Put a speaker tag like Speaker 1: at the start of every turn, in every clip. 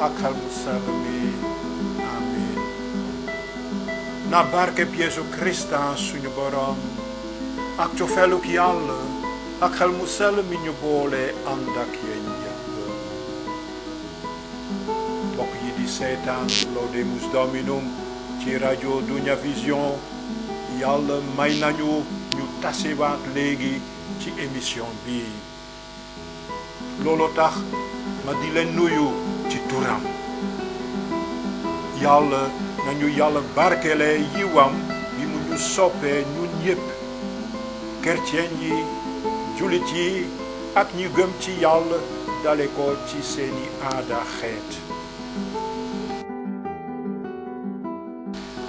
Speaker 1: ak xel mu sell mi amin na barke Yeesu Krista suñu borom ak cofeeluk Yàlla ak xel mu sell mi ñu boole ànd ak yéen ñëpp mbokk yi di seetaan Laudemus Dominum ci rajo Dunia Vision Yàlla may nañu ñu tasewaat léegi ci émission bi loolu tax ma di leen nuyu ci turam Yàlla nañu Yàlla barkele yiwam bi mu ñu soppee ñun ñépp chrétien yi jullit yi ak ñu gëm ci Yàlla dale ko ci seeni aada xeet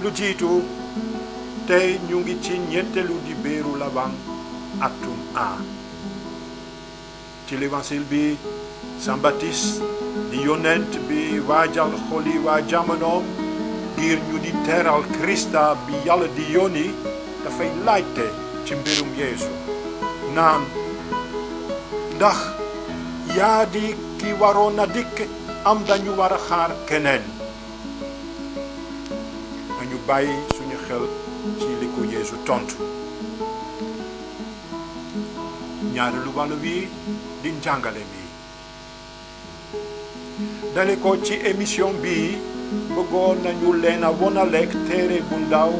Speaker 1: lu jiitu tey ñu ngi ci ñetteelu dibéeru Laban atum A ci l'évangile bi Saint Baptiste di yonent bi waajal xoli waa jamonoom ngir ñu di teral Krista bi Yàlla di yónni dafay laajte ci mbirum Yeesu naan ndax yaa di ki waroon a dikk am dañu war a xaar keneen nañu bàyyi suñu xel ci li ko Yeesu tontu ñaareelu wàll wi di njàngale mi dale ko ci émission bi bëggoon nañu leen a wonaleek téere bu ndaw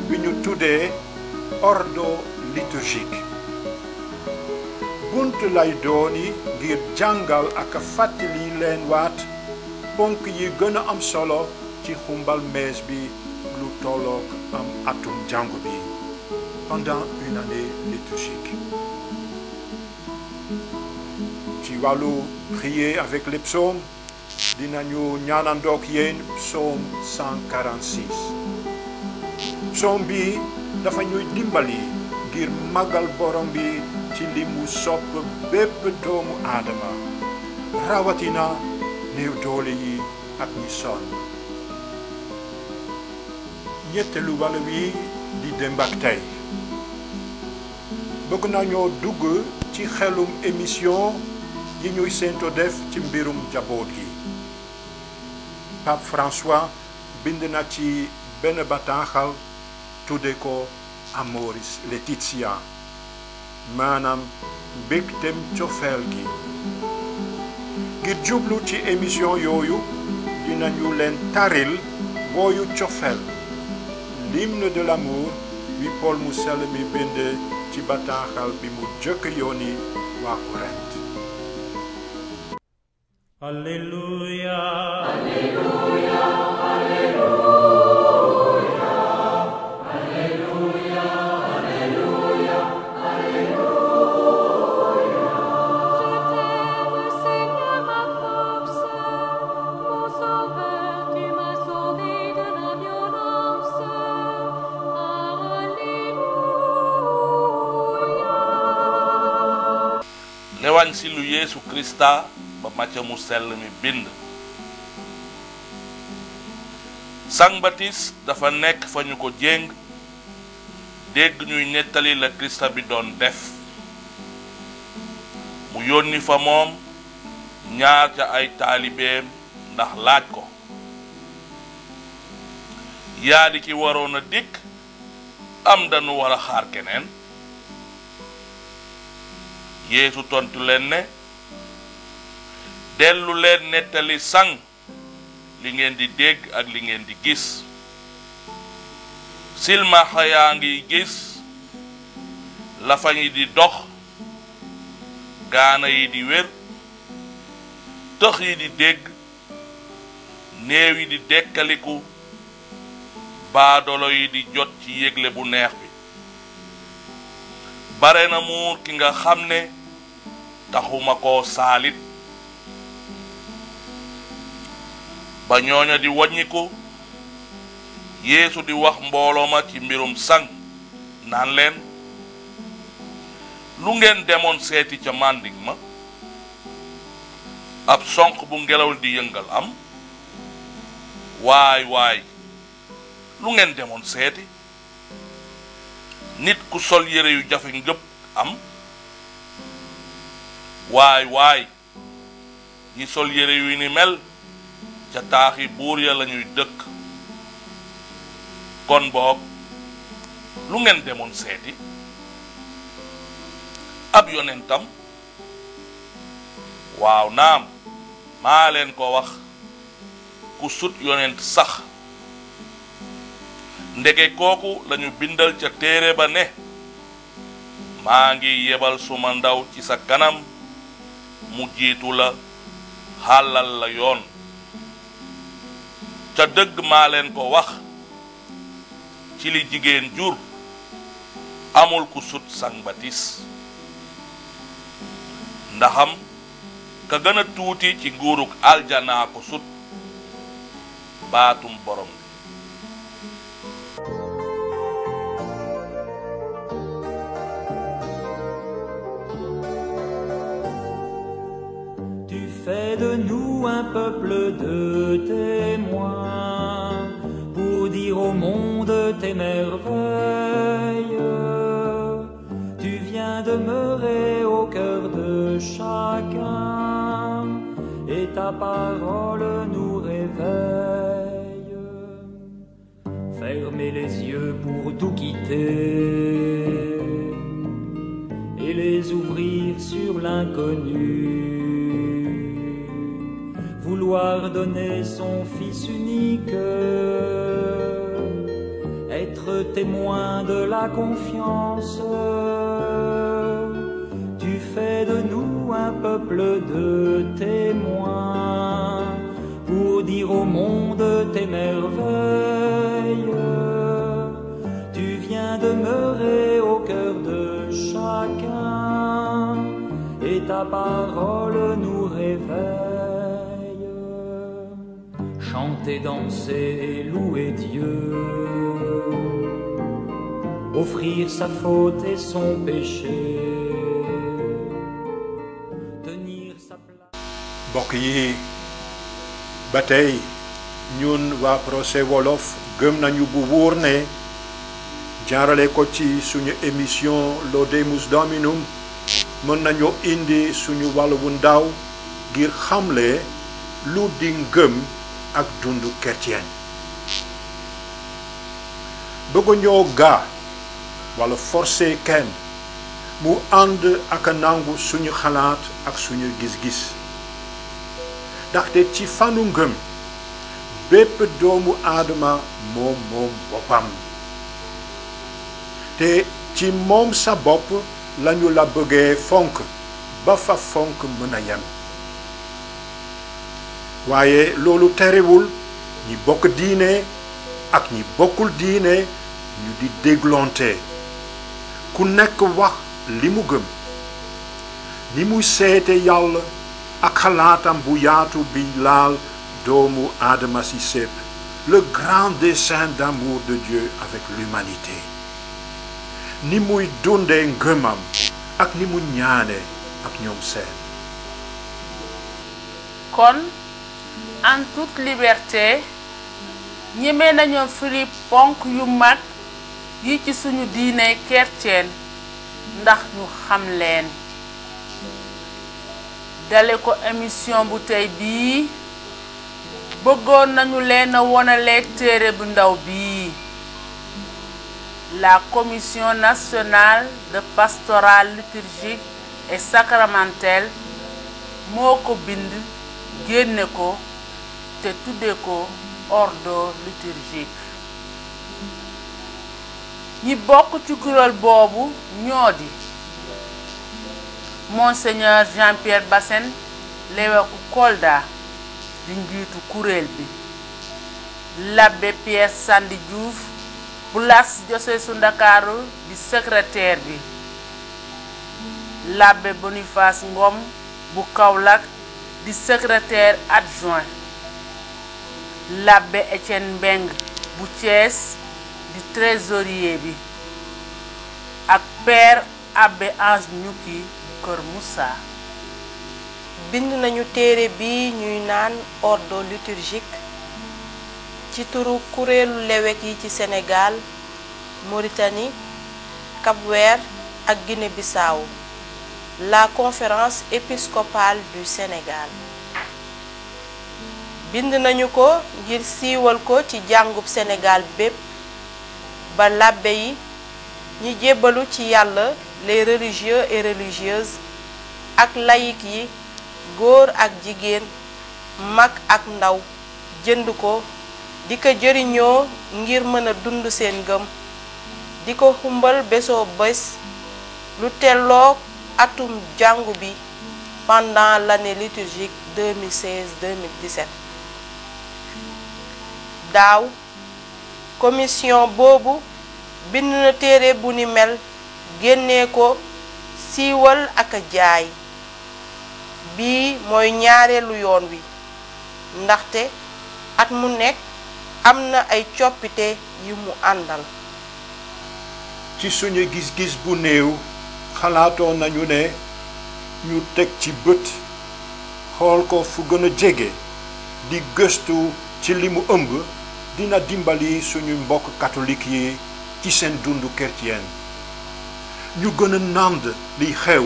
Speaker 1: bi ñu tuddee ordo liturgique bunt lay dooni ngir jàngal ak fàttali leen waat ponk yi gën a am solo ci xumbal mees bi lu tollook am atum jàngu bi pendant une année liturgique ci wàllu prier avec les psaumes dinañu ñaanandook yéen psaume 146 psaume bi dafa ñuy dimbali ngir màggal borom bi ci li mu sopp bépp doomu aadama rawatina néew doole yi ak ñi sonn ñetteelu wàll wi di démb ak tey bëgg nañoo dugg ci xelum émission yi ñuy séento def ci mbirum jaboot gi Pape François bind na ci benn bataaxal tudde ko Amoris Laetitia maanaam mbégtem cofeel gi ngir jublu ci émission yooyu dinañu leen taril booyu cofeel l'hymne de l'amour bi Paul mu sell mi bind ci bataaxal bi mu jëkk yónni waa Korent
Speaker 2: Alleluia
Speaker 3: Alleluia Alleluia Alleluia Alleluia Alleluia
Speaker 4: Je t'aime Seigneur ma force mon sauveur tu m'as sauvé de la violence Alléluia
Speaker 5: newañ si lu Yeesu Krista ba macca mu sell mi bind Saint Baptiste dafa nekk fa ñu ko jéng dégg ñuy nettali la Krista bi doon def mu yónni fa moom ñaar ca ay taalibeem ndax laaj ko yaa di ki waroon a dikk am dañu war a xaar keneen Yeesu tontu leen ne dellu leen nettali sang li ngeen di dégg ak li ngeen di gis silmaxa yaa ngi gis lafañ yi di dox gaana yi di wér tëx yi di dégg néew yi di dekkaliku baadolo yi di jot ci yégle bu neex bi bare na muur ki nga xam ne taxuma koo saalit ba ñooña di waññiku Yeesu di wax mbooloo ma ci mbirum sang naan leen lu ngeen demoon seeti ca màndig ma ab sonq bu ngelaw di yëngal am waay waay lu ngeen demoon seeti nit ku sol yére yu jafe ngëpp am waay waay ñi sol yére yu ni mel ca taaxi buur ya lañuy dëkk kon boog lu ngeen demoon seeti ab yonentam waaw naam maa leen ko wax ku sut yonent sax ndege kooku lañu bindal ca téere ba ne maa ngi yebal suma ndaw ci sa kanam mu jiitu la xàllal la yoon ca dëgg maa leen ko wax ci li jigéen jur amul ku sut sang batis ndaxam ka gën a tuuti ci nguurug aljanaa ko sut baatum borom
Speaker 2: Tu fais de nous un peuple de témoins pour dire au monde tes merveilles. Tu viens demeurer au cœur de chacun et ta parole nous réveille. Fermer les yeux pour tout quitter et les ouvrir sur l'inconnu. Vouloir donner son Fils unique, être témoin de la confiance. Tu fais de nous un peuple de témoins pour dire au monde tes merveilles. Tu viens demeurer au cœur de chacun et ta parole nous réveille. Chanter, danser et louer Dieu, offrir sa faute et son péché, tenir sa place.
Speaker 1: mbokk yi ba tey ñun waa Procès Wolof gëm nañu bu wóor ne jaarale ko ci suñu émission Laudemus Dominum mën nañoo indi suñu wàll wu ndaw ngir xamle lu di ngëm ak dundu chrétien bëgg ñoo gaa wala forcé kenn mu ànd ak nangu suñu xalaat ak suñu gis-gis ndaxte ci fanu ngëm bépp doomu aadama moom boppam te ci moom sa bopp lañu la bëggee fonk ba fa fonk mën a yem waaye loolu terewul ñi bokk diine ak ñi bokkul diine ñu di déglonte ku nekk wax li mu gëm ni muy seete yàlla ak xalaatam bu yaatu bi laal doomu aadama si sépp le grand dessein d'amour de Dieu avec l'humanité ni muy dundee ngëmam ak ni mu ñaane ak ñoom seen
Speaker 6: kon en toute liberté ñeme nañoo firi ponk yu mag yi ci suñu diine chrétienne ndax ñu xam leen dale ko émission bu tey bii bëggoon nañu leen a wonale téere bu ndaw bii la Commission nationale de pastorale liturgique et sacramentelle moo ko bind génne ko te tudde ko ordo liturgique ñi bokk ci kuréel boobu ñoo di Monseigneur Jean-Pierre Bassène l'évêque Kolda di njiitu kuréel bi l'abbé Pierre Sandi Diouf bu l'archidiocèse su Ndakaaru di secrétaire bi l'abbé Boniface Ngom bu Kaolack di secrétaire adjoint l'abbé Étienne Mbeng bu Thiès di trésorier bi ak père abbé Ange Ñukki Kër Moussa
Speaker 7: bind nañu téere bi ñuy naan ordo liturgique ci turu kuréelu lewek yi ci Sénégal Mauritanie Cap-Vert ak Guinée-Bissau la conférence épiscopale du Sénégal bind nañu ko ngir siiwal ko ci jàngub Sénégal bépp ba labbe yi ñi jébbalu ci Yàlla les religieux et religieuses ak laïc yi góor ak jigéen mag ak ndaw jënd ko di ko jëriñoo ngir mën a dund seen ngëm di ko xumbal bésoo bés lu telloog atum jàngu bi pendant l'année liturgique 2016-2017 daaw commission boobu bind na téere bu ni mel génnee ko siiwal ak a jaay bii mooy ñaareelu yoon wi ndaxte at mu nekk am na ay coppite yu mu àndal.
Speaker 1: ci suñu gis-gis bu néew xalaatoon nañu ne ñu teg ci bët xool ko fu gën a jege di gëstu ci li mu ëmb dina dimbali suñu mbokk catholique yi ci seen dundu chrétien ñu gën a nànd liy xew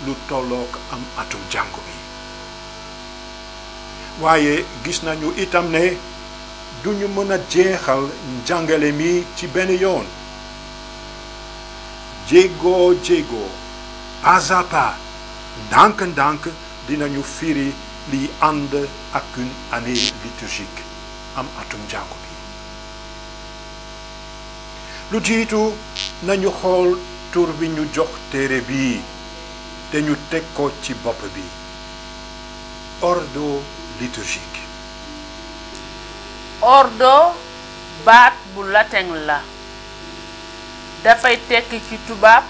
Speaker 1: lu tollook am atum jàngu bi waaye gis nañu itam ne duñu mën a jeexal njàngale mi ci benn yoon jéego pas à pas ndànk-ndànk dinañu firi liy ànd ak une année liturgique am atum jàngu bi lu jiitu nañu xool tur bi ñu jox téere bii te ñu teg ko ci bopp bi ordo liturgique.
Speaker 6: ordo baat bu latin la dafay tekki ci tubaab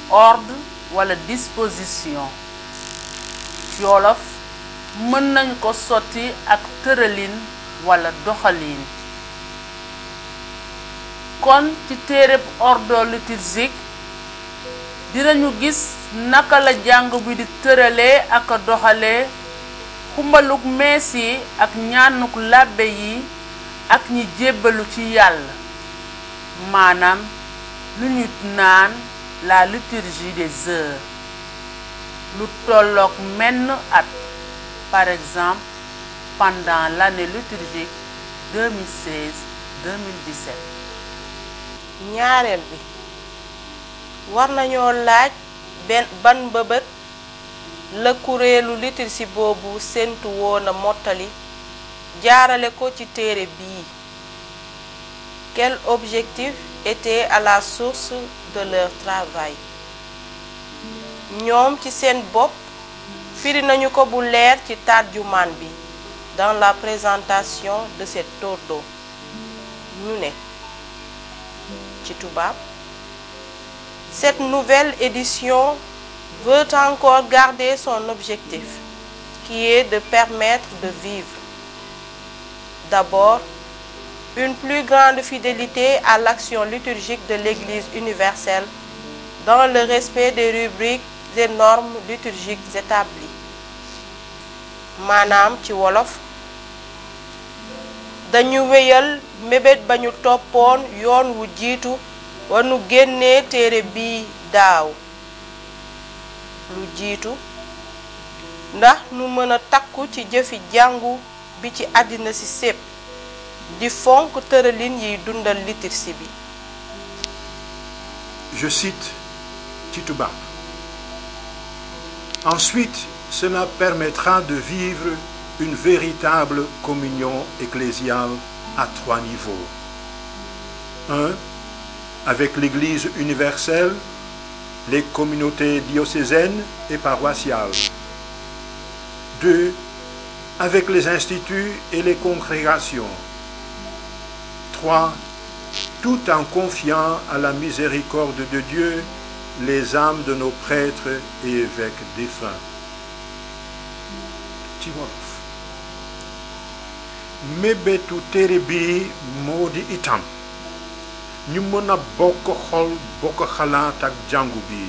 Speaker 6: ordre wala disposition ci wolof mën nañ ko sotti ak tëralin wala doxalin kon ci téereb ordo liturgique dinañu gis naka la jàng bi di tëralee ak a doxalee xumbaluk mees yi ak ñaanuk làbbe yi ak ñi jébbalu ci Yàlla maanaam lu ñu naan la liturgie des heures lu tollook menn at par exemple pendant l'année liturgique 2016-2017.
Speaker 7: ñaareel bi war nañoo laaj ban bëbët la kuréelu liturgie boobu séntu woon a mottali jaarale ko ci téere bii. Quel objectif était à la source de leur travail? ñoom ci seen bopp firi nañu ko bu leer ci tarjumaan bi dans la présentation de cet ordo ñu ne ci tubaab cette nouvelle édition veut encore garder son objectif qui est de permettre de vivre d'abord une plus grande fidélité à l'action liturgique de l'Église universelle dans le respect des rubriques et normes liturgiques établies. maanaam ci wolof dañu wéyal mébét ba ñu toppoon yoon wu jiitu wa nu génnee téere bii daaw lu jiitu ndax nu mën a takku ci jëfi jàngu bi ci àddina si sépp di fonk tëralin yiy dundal liturgie bi.
Speaker 1: Je cite ci tubaab. Ensuite, cela permettra de vivre une véritable communion ecclésiale à 3 niveaux. 1. Avec l'Église universelle, les communautés diocésaines et paroissiales. 2. Avec les instituts et les congrégations. 3. Tout en confiant à la miséricorde de Dieu les âmes de nos prêtres et évêques défunts. ci wolof mébétu téere bi moo di itam ñu mën a bokk xol bokk xalaat ak jàngu bi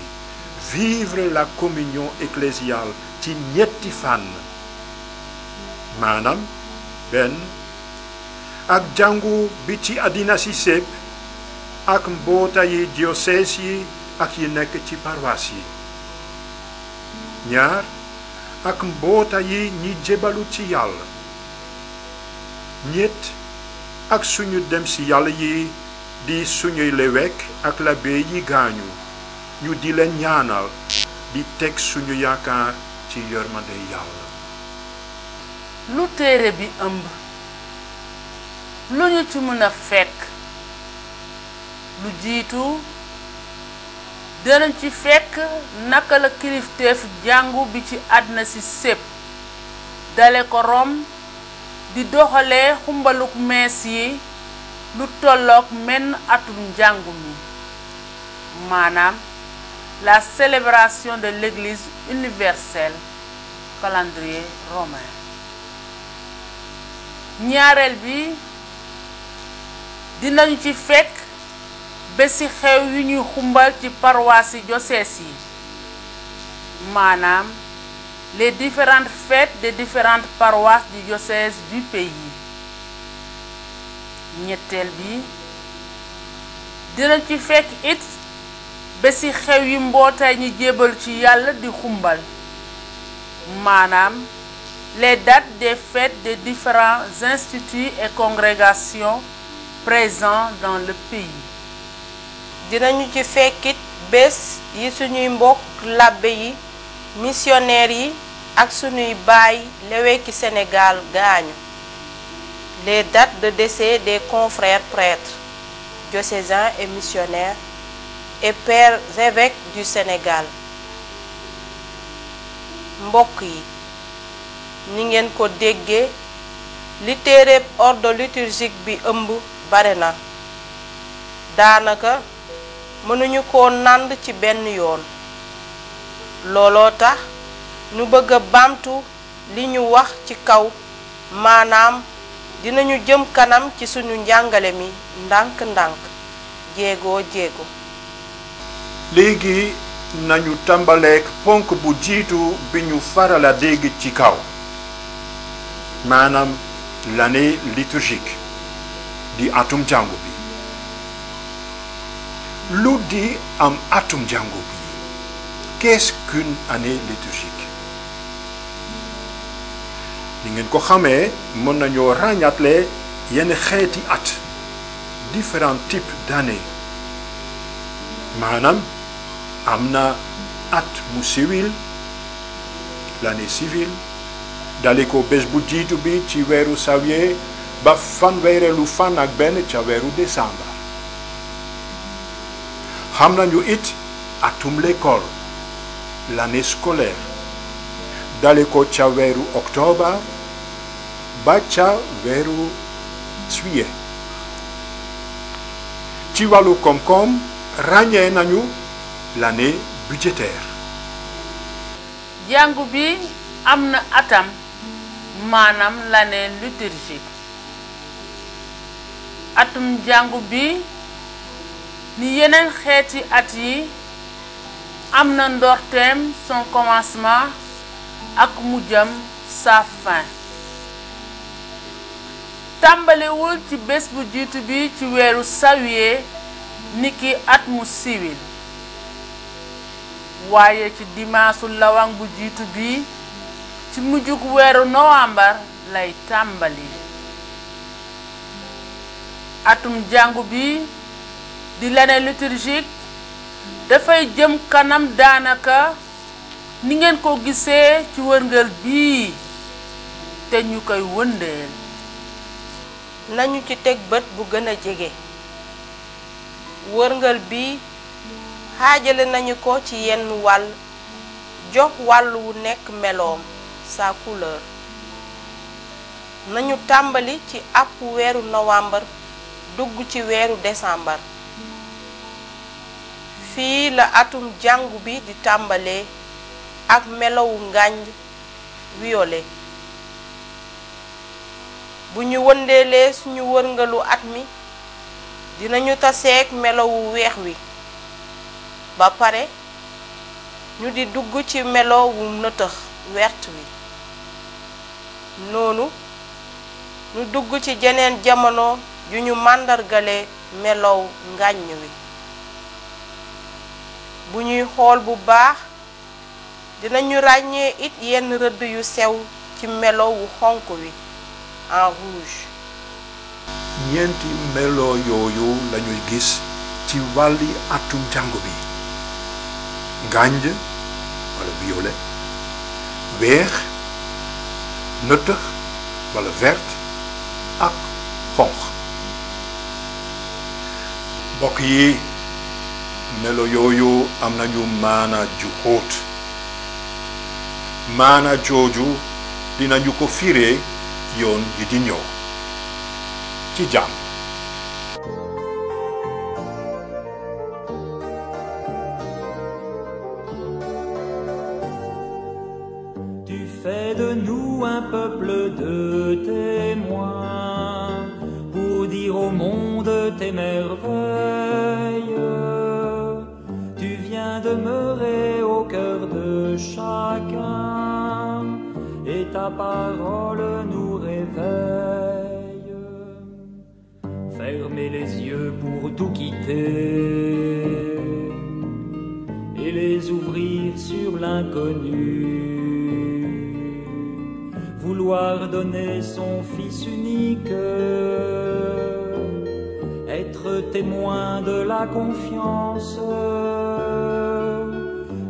Speaker 1: vivre la communion ecclésiale ci ñetti fànn maanaam benn ak jàngu bi ci àddina si sépp ak mbootayi diocèse yi ak yi nekk ci paroisse yi ñaar ak mboota yi ñi jébalu ci Yàlla ñett ak suñu dem si yàlla yi di suñuy lewek ak labbe yi gaañu ñu di leen ñaanal di teg suñu yaakaar ci yërmande yàlla.
Speaker 6: lu téere bi ëmb lu ñu ci mën a fekk lu jiitu dinañ ci fekk naka la kilifteef jàngu bi ci àddina si sépp dale ko Rom di doxalee xumbaluk mees yi lu tollook menn atum njàngu mi maanaam la célébration de l'église universelle calendrier romain. ñaareel bi dinañu ci fekk bési xew yu ñuy xumbal ci paroisse yi diocèses yi maanaam les différentes fêtes des différentes paroisses du diocèse du pays. ñetteel bi dinañ ci fekk it bési xew yi mbootaay ñi jébal ci yàlla di xumbal maanaam les dates des fêtes des différents instituts et congrégations présents dans le pays.
Speaker 7: dinañu ci fekkit bés yi suñuy mbokk labbe yi missionnaires yi ak suñuy baay leweki Sénégal gaañu, les dates de décès des confrères prêtres diocésains et missionnaires et pères évêques du Sénégal. mbokk yi ni ngeen ko déggee li téereb ordre liturgique bi ëmb bare na daanaka mënuñu ko nànd ci benn yoon. looloo tax ñu bëgg a baamtu li ñu wax ci kaw maanaam dinañu jëm kanam ci suñu njàngale mi ndànk-ndànk jéego jéego.
Speaker 1: léegi nañu tàmbaleek ponk bu jiitu bi ñu faral a dégg ci kaw maanaam l'année liturgique di atum jàngu bi. lu di am atum jàngu bi? Qu'est-ce qu'une année liturgique? ni ngeen ko xamee mën nañoo ràññaatle yenn xeeti at différents types d'années maanaam am na at mu civil l'année civile dale ko bés bu jiitu bi ci weeru sawier ba fanweereelu fan ak benn ca weeru décembre. xam nañu it atum l'école l'année scolaire dale ko ca weeru octobre ba ca weeru juillet. ci wàllu koom-koom ràññee nañu l'année budgétaire.
Speaker 6: jàngu bi am na atam maanaam l'année liturgique. atum jàngu bi ni yeneen xeeti at yi am na ndorteem son commencement ak mujjam sa fin. tàmbalewul ci bés bu jiitu bi ci weeru sawier niki at mu civil waaye ci dimaasu lawang bu jiitu bi ci mujjug weeru novembre lay tàmbali. atum jàngu bi di l'année liturgique dafay jëm kanam daanaka ni ngeen ko gisee ci wërngël bii te ñu koy wëndeel.
Speaker 7: nañu ci teg bët bu gën a jege. wërngël bi xaajale nañu ko ci yenn wàll jox wàll wu nekk meloom sa couleur. nañu tàmbali ci àpp weeru novembre dugg ci weeru décembre. fii la atum jàngu bi di tàmbalee ak melowu ngànj violet. bu ñu wëndeelee suñu wërngalu at mi dinañu taseek melowu weex wi ba pare ñu di dugg ci melowu nëtëx wert wi. noonu ñu dugg ci jeneen jamono yu ñu màndargale melow ngàññ wi. bu ñuy xool bu baax dinañu ràññee it yenn rëdd yu sew ci melowu xonk wi en rouge.
Speaker 1: ñeenti melo yooyu lañuy gis ci wàlli atum jàngu bi: ngànj wala violet, weex, nëtëx wala vert ak xonq. mbokk yi, melo yooyu am nañu maana ju xóot. maana jooju dinañu ko firee yoon yi di ñëw ci jàmm.
Speaker 2: Tu fais de nous un peuple de témoins pour dire au monde tes merveilles. Tu viens demeurer au cœur de chacun et ta parole nous réveille. Fermer les yeux pour tout quitter et les ouvrir sur l'inconnu. Vouloir donner son Fils unique, être témoin de la confiance.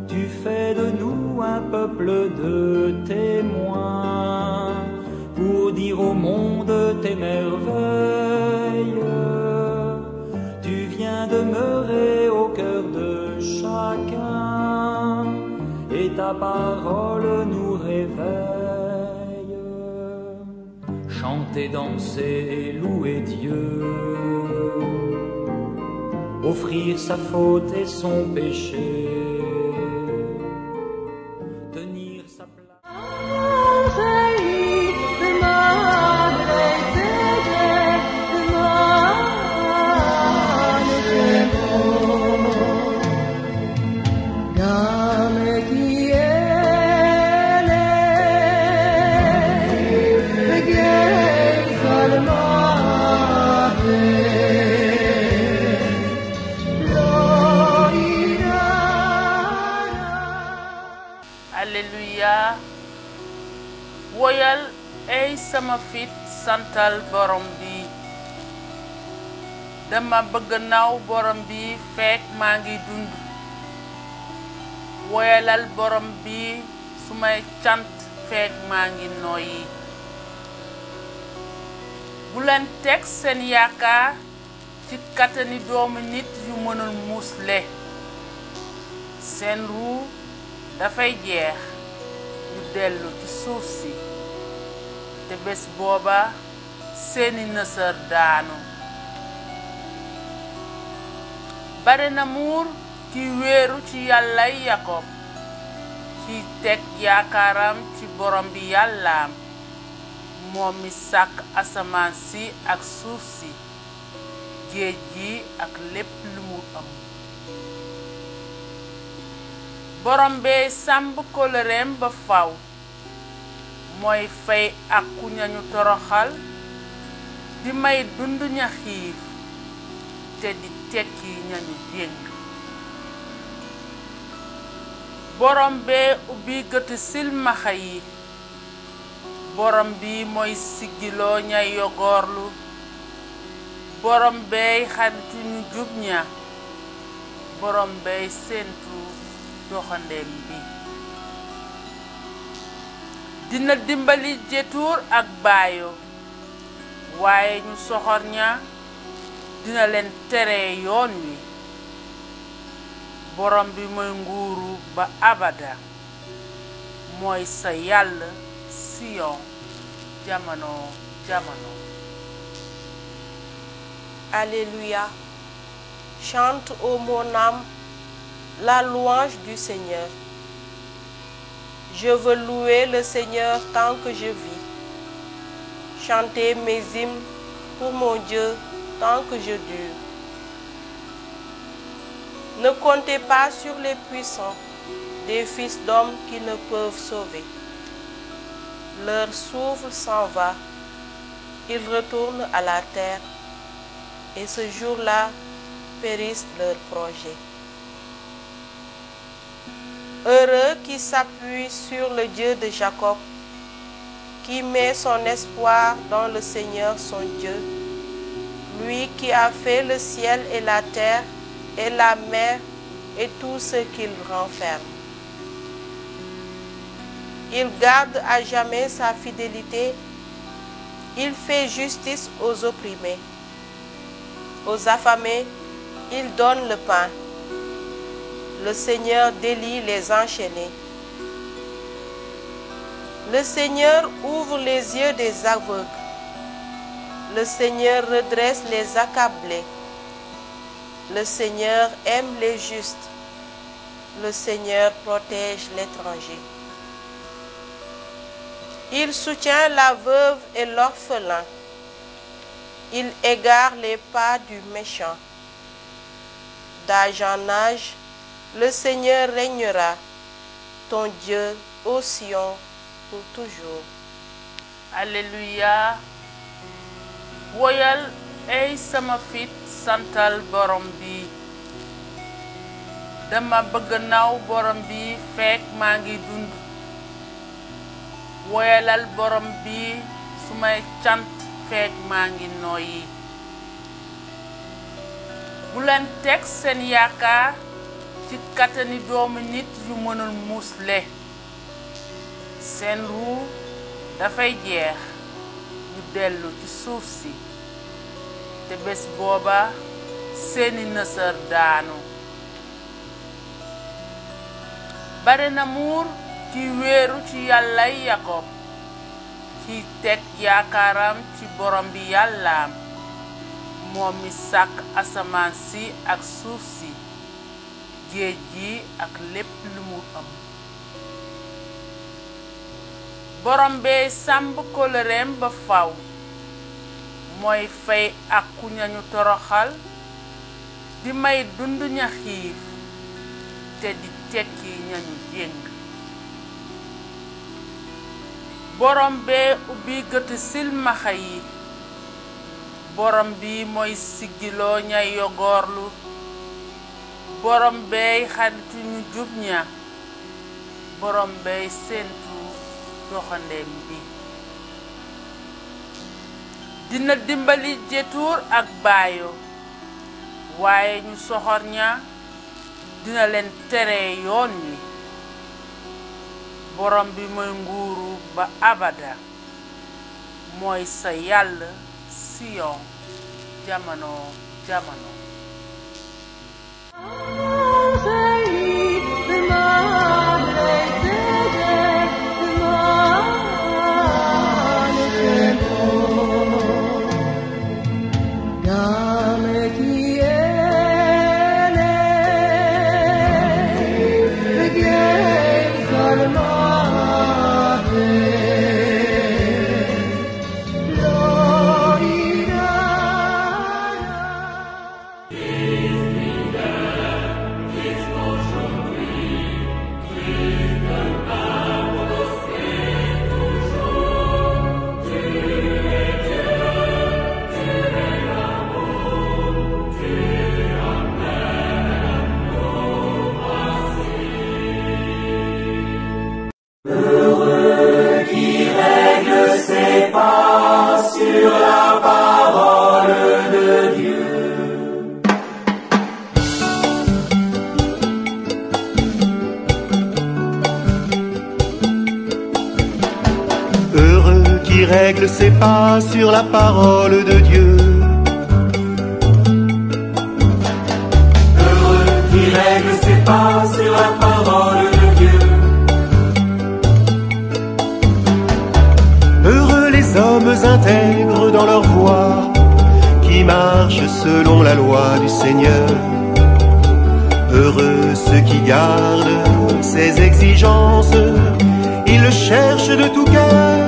Speaker 2: Tu fais de nous un peuple de témoins pour dire au monde tes merveilles. Tu viens demeurer au cœur de chacun et ta parole nous réveille. Chanter, danser et louer Dieu, offrir sa faute et son péché, tenir sa place.
Speaker 6: Alléluia. Woyal ay sama fit santal borom bi. Dama bëgg naaw borom bi fekk maa ngi dund. Woyalal borom bi sumay cant fekk maa ngi noyyi. Bu leen teg seen yaakaar ci kattani doomu nit yu mënul muusle. Seen ruu dafay jeex ñu dellu ci suuf si te bés booba seeni nësër daanu. bare na muur ci wéeru ci yàllay Yakob, ci teg yaakaaram ci borom bi yàllaam, moom mi sàkk asamaan si ak suuf si, géej gi ak lépp lu mu am. borom bee sàmb kóllëreem ba faw, mooy fay àqu ñañu toroxal, di may dund ña xiif te di tekki ñañu déng. borom bee ubbi gëti silmaxa yi, borom bi mooy siggiloo ñay yogoorlu, borom beey xaritu ñu jub ña, borom beey séentu doxandeem bi. dina dimbali jetuur ak baayo, waaye ñu soxor ña dina leen tere yoon wi. borom bi mooy nguuru ba abada, mooy sa yàlla Sion jamono jamono.
Speaker 7: Alléluia. Chante, ô mon âme, la louange du Seigneur. Je veux louer le Seigneur tant que je vis. Chanter mes hymnes pour mon Dieu tant que je dure. Ne comptez pas sur les puissants, des fils d'hommes qui ne peuvent sauver. Leur souffle s'en va, ils retournent à la terre, et ce jour-là périssent leurs projets. Heureux qui s'appuie sur le Dieu de Jacob, qui met son espoir dans le Seigneur son Dieu, lui qui a fait le ciel et la terre et la mer et tout ce qu'il renferme. Il garde à jamais sa fidélité. Il fait justice aux opprimés. Aux affamés, il donne le pain. Le Seigneur délie les enchaînés. Le Seigneur ouvre les yeux des aveugles. Le Seigneur redresse les accablés. Le Seigneur aime les justes. Le Seigneur protège l'étranger. Il soutient la veuve et l'orphelin. Il égare les pas du méchant. D'âge en âge, le Seigneur régnera, ton Dieu ô Sion pour toujours.
Speaker 6: Alléluia. Woyal ay sama fit santal borom bi. Dama bëgg naaw borom bi fekk maa ngi dund. Woyalal borom bi sumay cant fekk maa ngi nooyi. Bu leen teg seen yaakaar ci kattani doomu nit yu mënul musle. Seen ruu dafay jeex ñu dellu ci suuf si. Te bés booba seeni nësër daanu. Bare na muur ci wéeru ci yàllay Yakob. Ci teg yaakaaram ci borom bi yàllaam. Moom mi sàkk asamaan si ak suuf si. Géej gi ak lépp lu mu am. Borom bee sàmb kóllëreem ba faw. Mooy fay ak ku ñañu toroxal. Di may dund ña xiif. Te di tekki ñañu jéng. Borom bee ubbi gëti silmaxa yi. Borom bi mooy siggiloo ñay yogorlu. Borom bey xaritu ñu jub ña. Borom bey sentu doxandem bi. Dina dimbali jetuur ak baayo. Waaye ñu soxor ña dina leen tere yoon wi. Borom bi mooy nguuru ba abada. Mooy sa yàlla Sion jamono jamono.
Speaker 8: Règle ses pas sur la parole de Dieu.
Speaker 3: Heureux qui règle ses pas sur la parole de Dieu.
Speaker 8: Heureux les hommes intègres dans leur voie, qui marchent selon la loi du Seigneur. Heureux ceux qui gardent ses exigences, ils le cherchent de tout cœur.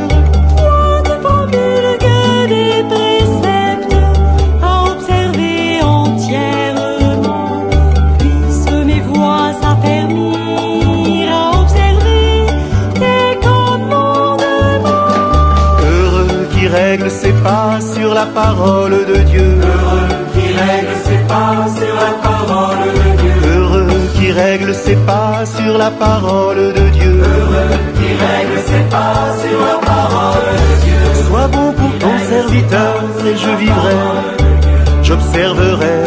Speaker 8: Règle ses pas sur la parole de Dieu.
Speaker 3: Heureux qui règle ses pas sur la parole de Dieu.
Speaker 8: Heureux qui règle ses pas sur la parole de Dieu.
Speaker 3: Heureux qui règle ses pas sur la parole de Dieu.
Speaker 8: Sois bon pour ton serviteur et je vivrai. j'observerai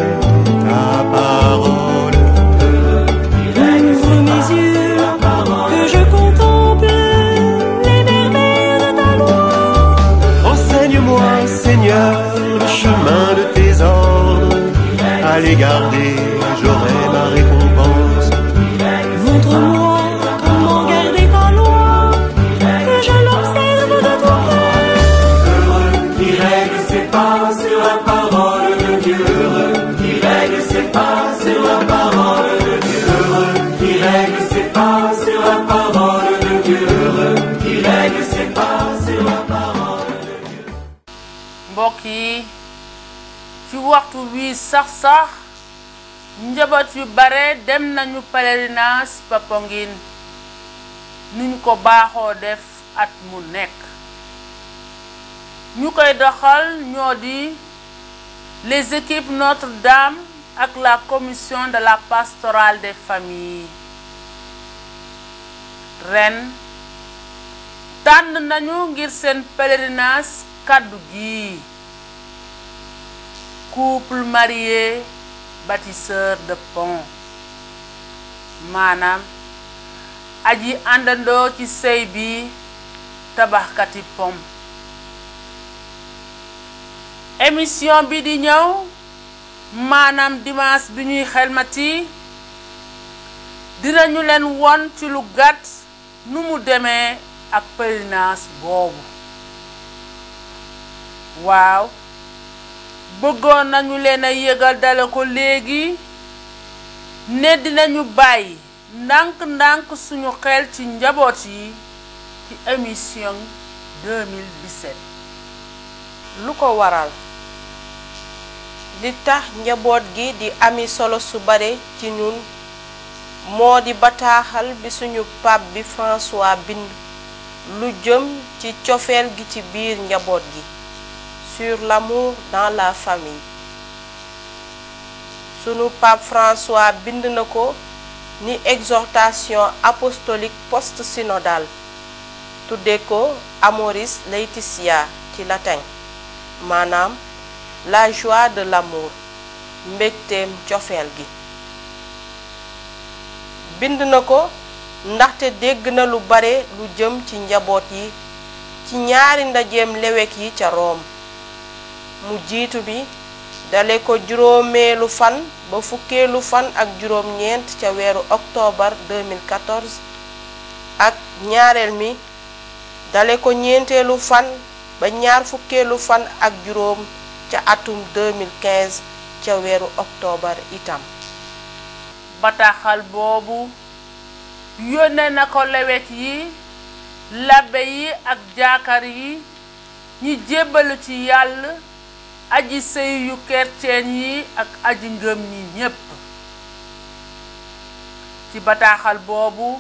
Speaker 8: ta parole.
Speaker 9: Ouvre mes yeux, que je contemple les merveilles de ta loi.
Speaker 8: Enseigne-moi, Seigneur, le chemin de tes ordres. À les garder, j'aurai ma récompense.
Speaker 9: Montre-moi comment garder ta loi, que je l'observe de tout cœur.
Speaker 3: Heureux qui règle ses pas sur la parole de Dieu. Heureux qui règle ses pas sur la parole de Dieu. Heureux qui règle ses pas sur la parole de Dieu. Heureux qui règle ses pas sur la parole de Dieu.
Speaker 6: mbokk yi ci waxtu wi sax njaboot yu bare dem nañu pèlerinage Popenguine nuñ ko baaxoo def at mu nekk ñu koy doxal ñoo di les équipes Notre-Dame ak la commission de la pastorale des familles. Ren tànn nañu ngir seen pèlerinage kaddu gi couple marié bâtisseur de pont maanaam aji àndandoo ci sëy bi tabaxkati pom. émission bi di ñëw maanaam dimanche bi ñuy xelmati dinañu leen won ci lu gàtt nu mu demee ak pèlerinage boobu. waaw bëggoon nañu leen a yëgal dale ko léegi ne dinañu bàyyi ndànk-ndànk suñu xel ci njaboot yi ci émission 2017.
Speaker 7: lu ko waral li tax njaboot gi di ami solo su bare ci ñun moo di bataaxal bi suñu pape bi François bind lu jëm ci cofeel gi ci biir njaboot gi sur l'amour dans la famille. Sunu pape François bind na ko ni exhortation apostolique post-synodale tudde ko Amoris Laetitia ci latin maanaam la joie de l'amour mbégteem cofeel gi. bind na ko ndaxte dégg na lu bare lu jëm ci njaboot yi ci ñaari ndajeem lewek yi ca Rome. mu jiitu bi dale ko juróomeelu fan ba fukkeelu fan ak juróom ñeent ca weeru octobre 2014 ak ñaareel mi dale ko ñeenteelu fan ba ñaar fukkeelu fan ak juróom ca atum 2015 ca weeru octobre itam.
Speaker 6: bataaxal boobu yónnee na ko lewet yi labbe yi ak jaakar yi ñi jébbalu ci yàlla aji sëy yu kerceen yi ak aji ngëm ñi ñépp. ci bataaxal boobu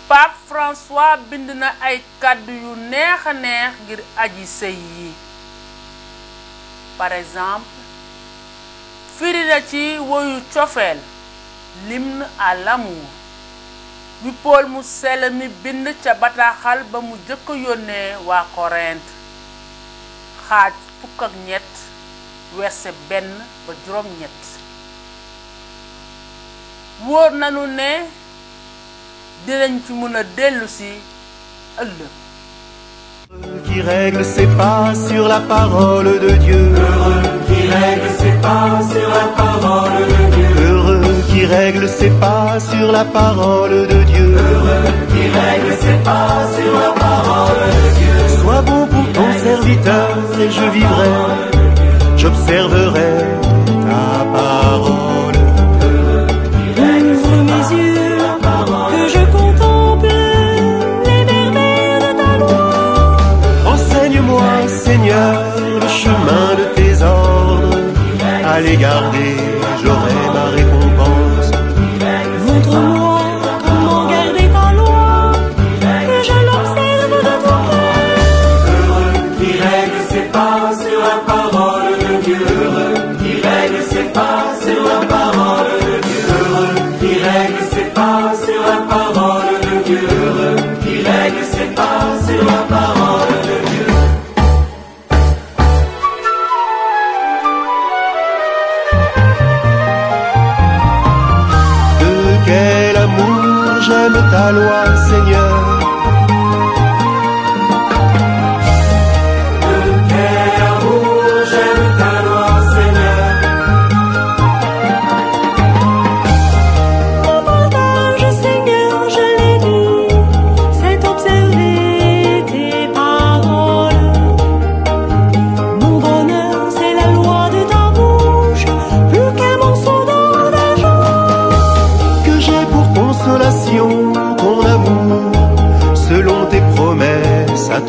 Speaker 6: Pape François bind na ay kàddu yu neex a neex ngir aji sëy yi. par exemple firi na ci woyu cofeel l'hymne à l'amour bi Paul mu sell mi bind ca bataaxal ba mu jëkk yónnee waa Korent xaaj fukk ak ñett verset 1 ba juróom ñett. wóor nanu ne dinañ ci mën a dellu si ëllëg.
Speaker 8: Qui règle ses pas sur la parole de Dieu.
Speaker 3: Heureux qui règle ses pas sur la parole de Dieu.
Speaker 8: Heureux qui règle ses pas sur la parole de Dieu.
Speaker 3: Heureux qui règle ses pas sur la parole de Dieu.
Speaker 8: Sois bon pour ton serviteur et je vivrai, j'observerai ta parole.
Speaker 9: Ouvre mes yeux, que je contemple les merveilles de ta loi.
Speaker 8: Enseigne-moi, Seigneur, le chemin de tes ordres. À les garder, j'aurai ma récompense.
Speaker 9: Montre-moi comment garder ta loi, que je l'observe de tout cœur.
Speaker 3: Heureux qui règle ses pas sur la parole de Dieu. Heureux qui règle ses pas sur la parole de Dieu. Heureux qui règle ses pas sur la parole de Dieu. Heureux qui règle ses pas sur la parole de Dieu.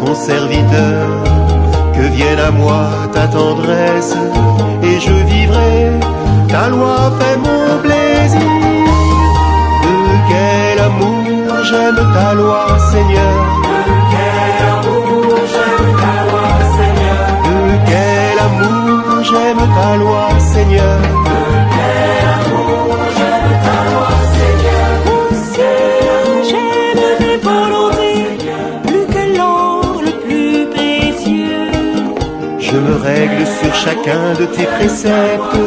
Speaker 8: ton serviteur. Que vienne à moi ta tendresse, et je vivrai, ta loi fait mon plaisir. De quel amour j'aime ta loi, Seigneur.
Speaker 3: De quel amour j'aime ta loi, Seigneur.
Speaker 8: De quel amour j'aime ta loi, Seigneur.
Speaker 3: De quel amour j'aime ta loi, Seigneur.
Speaker 9: Oh Seigneur, j'aime tes volontés, plus que l'or le plus précieux.
Speaker 8: Je me règle sur chacun de tes préceptes.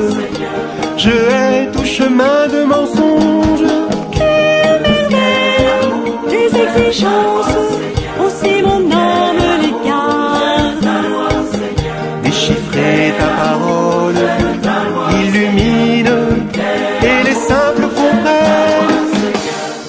Speaker 8: Je hais tout chemin de mensonge.
Speaker 9: Quelle merveille, tes exigences, aussi mon âme les garde.
Speaker 8: Déchiffrer ta parole illumine, et les simples comprennent.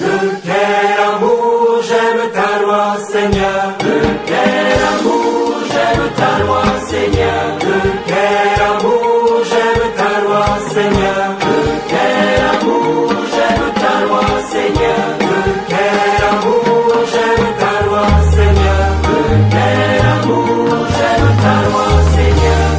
Speaker 3: De quel amour j'aime ta loi, Seigneur. De quel amour j'aime ta loi, Seigneur. De quel amour j'aime ta loi, Seigneur. De quel amour j'aime ta loi, Seigneur. De quel amour j'aime ta loi, Seigneur. De quel amour j'aime ta loi, Seigneur.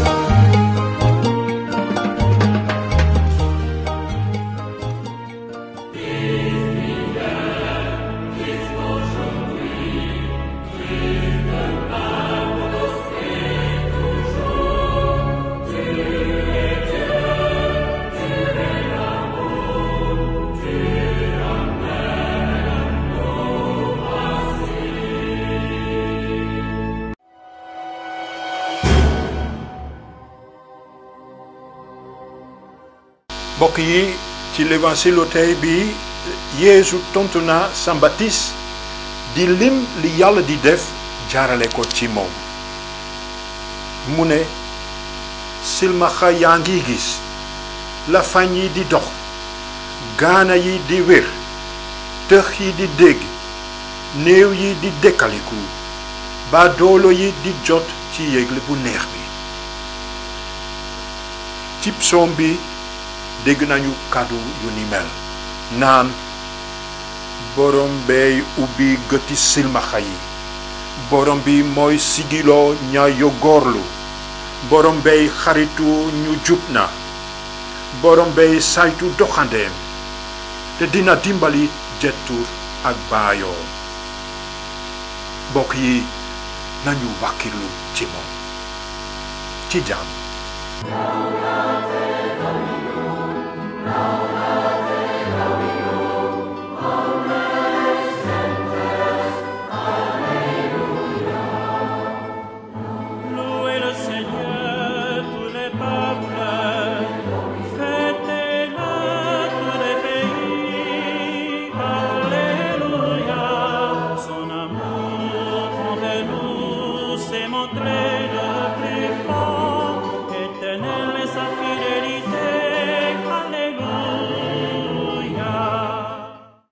Speaker 1: mbokk yi ci l'évangile tey bi Yeesu tontu na Sambatis di lim li Yàlla di def jaarale ko ci moom mu ne silmaxa yaa ngi gis la fañ yi di dox gaana yi di wér tëx yi di dégg néew yi di dekkaliku ba doolo yi di jot ci yégle bu neex bi ci psoom bi dégg nañu kàddu yu ni mel naan borom bey ubbi gëti silmaxa yi borom bi mooy sigiloo ña yogorlu borom bey xaritu ñu jub na borom bey saytu doxandeem te dina dimbali jettu ak baayoo mbokk yi nañu wàkkirlu ci moom ci jàmm